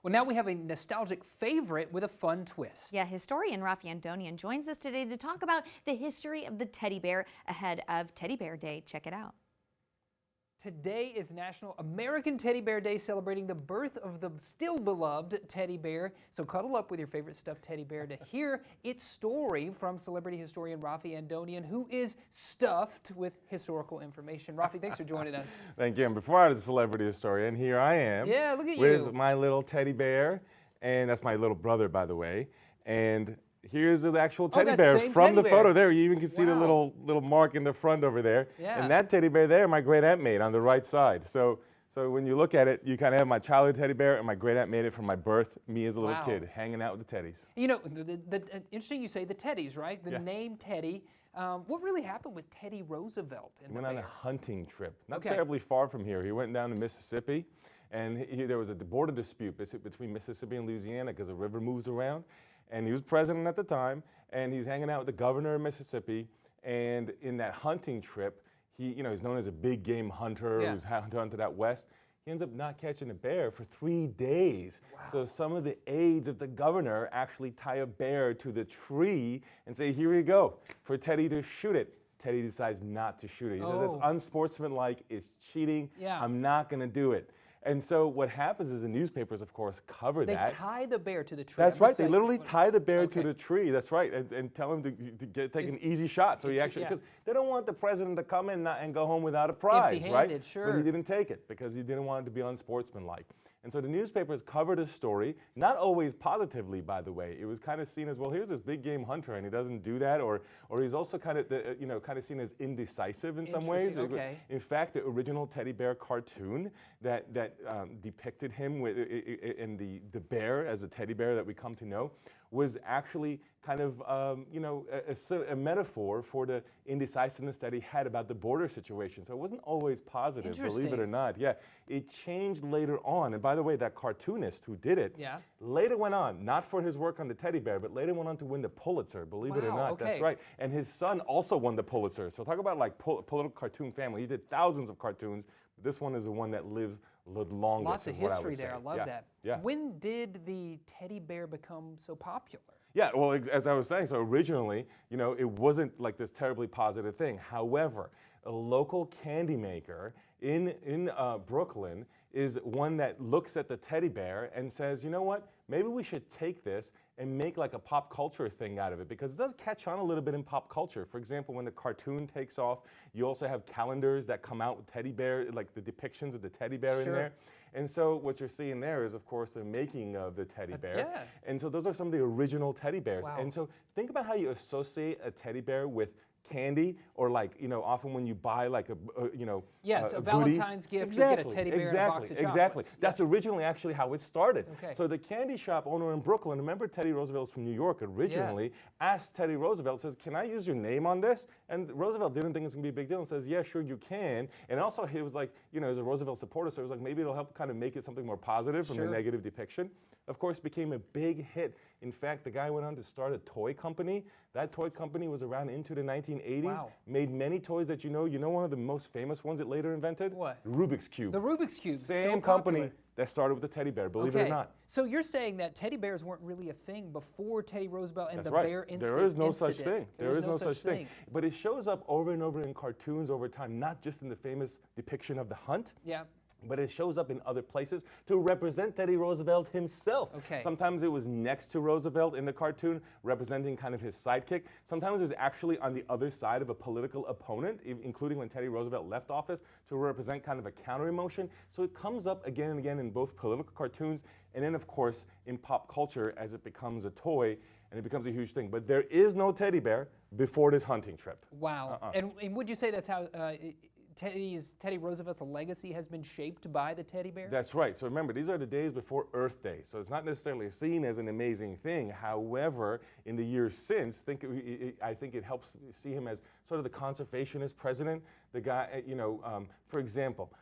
Well, now we have a nostalgic favorite with a fun twist. Yeah, historian Raffi Andonian joins us today to talk about the history of the teddy bear ahead of Teddy Bear Day. Check it out. Today is National American Teddy Bear Day, celebrating the birth of the still beloved teddy bear. So cuddle up with your favorite stuffed teddy bear to hear its story from celebrity historian Raffi Andonian, who is stuffed with historical information. Raffi, thanks for joining us. Thank you. And before I was a celebrity historian, here I am. Yeah, look at with you. my little teddy bear, and that's my little brother, by the way. And here's the actual teddy that bear same from teddy the bear. photo there. You even can see the Wow. little mark in the front over there. Yeah. And that teddy bear there, my great aunt made on the right side. So when you look at it, you kind of have my childhood teddy bear, and my great aunt made it from my birth, me as a little Wow. kid, hanging out with the teddies. You know, interesting you say the teddies, right? The Yeah. name Teddy. What really happened with Teddy Roosevelt and He the went on a bear? hunting trip, not Okay. terribly far from here. He went down to Mississippi, and there was a border dispute between Mississippi and Louisiana because the river moves around. And he was president at the time, and he's hanging out with the governor of Mississippi. And in that hunting trip, he's known as a big game hunter Yeah. who's hunted out west. He ends up not catching a bear for 3 days. Wow. So some of the aides of the governor actually tie a bear to the tree and say, "Here you go, for Teddy to shoot it." Teddy decides not to shoot it. He says, "It's Oh. unsportsmanlike, it's cheating, Yeah. I'm not gonna do it." And so what happens is the newspapers, of course, cover They that. tie the bear to the tree. That's I'm right. just They saying- literally tie the bear Okay. to the tree. That's right, and tell him to take an easy shot. So he it's- actually, yeah. because they don't want the president to come in and go home without a prize, right? Empty-handed, sure. But he didn't take it because he didn't want it to be unsportsmanlike. And so the newspapers covered his story, not always positively, by the way. It was kind of seen as, well, here's this big game hunter, and he doesn't do that, or he's also kind of seen as indecisive in some ways. Interesting, okay. In fact, the original teddy bear cartoon that depicted him in the bear as a teddy bear that we come to know was actually kind of a metaphor for the indecisiveness that he had about the border situation. So it wasn't always positive, believe it or Interesting. not. Yeah, it changed later on. And by the way, that cartoonist who did it Yeah. later went on, not for his work on the teddy bear, but later went on to win the Pulitzer, believe it or Wow, not. okay. That's right. And his son also won the Pulitzer. So talk about like political cartoon family. He did thousands of cartoons. But this one is the one that lives the longest. Lots of is what I history would there. say. I love Yeah, that. Yeah. When did the teddy bear become so popular? Yeah, well, as I was saying, so originally, it wasn't like this terribly positive thing. However, a local candy maker in Brooklyn is one that looks at the teddy bear and says, you know what, maybe we should take this and make like a pop culture thing out of it, because it does catch on a little bit in pop culture. For example, when the cartoon takes off, you also have calendars that come out with teddy bear, like the depictions of the teddy bear in Sure. there. And so what you're seeing there is, of course, the making of the teddy bear. yeah. And so those are some of the original teddy bears. Wow. And so think about how you associate a teddy bear with candy, or like, often when you buy like Yes, a goodies. Valentine's gift, you'll get a Exactly, teddy bear and a exactly, box of exactly. chocolates. That's originally actually how it started. Okay. So the candy shop owner in Brooklyn, remember Teddy Roosevelt's from New York originally, asked Teddy Roosevelt, says, "Can I use your name on this?" And Roosevelt didn't think it's gonna be a big deal and says, "Yeah, sure you can." And also he was like, he was a Roosevelt supporter, so he was like, maybe it'll help kind of make it something more positive from Sure. the negative depiction. Of course, became a big hit. In fact, the guy went on to start a toy company. That toy company was around into the 1980s. Wow. Made many toys that you know one of the most famous ones it later invented? What? The Rubik's Cube. The Rubik's Cube. Same so company popular. that started with the teddy bear, believe it Okay. or not. So you're saying that teddy bears weren't really a thing before Teddy Roosevelt and That's the right. bear incident? There is no such thing. There There is no such thing. But it shows up over and over in cartoons over time, not just in the famous depiction of the hunt, Yeah. but it shows up in other places to represent Teddy Roosevelt himself. Okay. Sometimes it was next to Roosevelt in the cartoon, representing kind of his sidekick. Sometimes it was actually on the other side of a political opponent, including when Teddy Roosevelt left office, to represent kind of a counter emotion. So it comes up again and again in both political cartoons, and then of course in pop culture as it becomes a toy and it becomes a huge thing. But there is no teddy bear before this hunting trip. Wow. And would you say that's how Teddy Roosevelt's legacy has been shaped by the teddy bear? That's right. So remember, these are the days before Earth Day. So it's not necessarily seen as an amazing thing. However, in the years since, I think it helps see him as sort of the conservationist president. The guy, for example,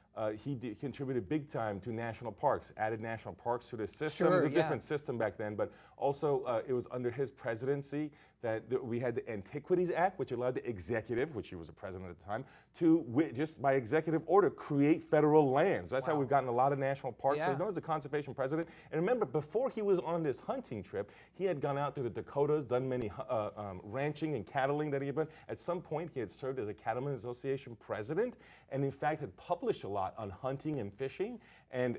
contributed big time to national parks, added national parks to the system. Sure, it was a yeah. different system back then, but also it was under his presidency that we had the Antiquities Act, which allowed the executive, which he was the president at the time, to just by executive order create federal lands. That's how we've gotten a lot of national parks. Yeah. So he's known as the conservation president. And remember, before he was on this hunting trip, he had gone out to the Dakotas, done many ranching and cattling that he had done. At some point, he had served as a Cattlemen's Association president, and in fact had published a lot on hunting and fishing and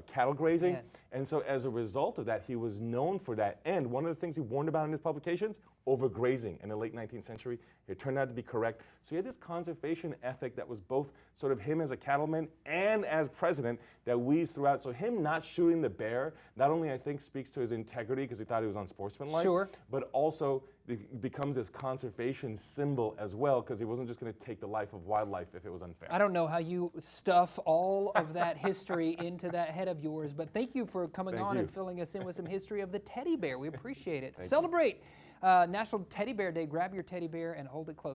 cattle grazing. Man. And so as a result of that, he was known for that. And one of the things he warned about in his publications, overgrazing in the late 19th century. It turned out to be correct. So he had this conservation ethic that was both sort of him as a cattleman and as president that weaves throughout. So him not shooting the bear, not only I think speaks to his integrity because he thought he was unsportsmanlike, Sure. but also it becomes this conservation symbol as well because he wasn't just going to take the life of wildlife if it was unfair. I don't know how you stuff all of that history into that head of yours, but thank you for coming Thank on you. and filling us in with some history of the teddy bear. We appreciate it. Celebrate National Teddy Bear Day. Grab your teddy bear and hold it close.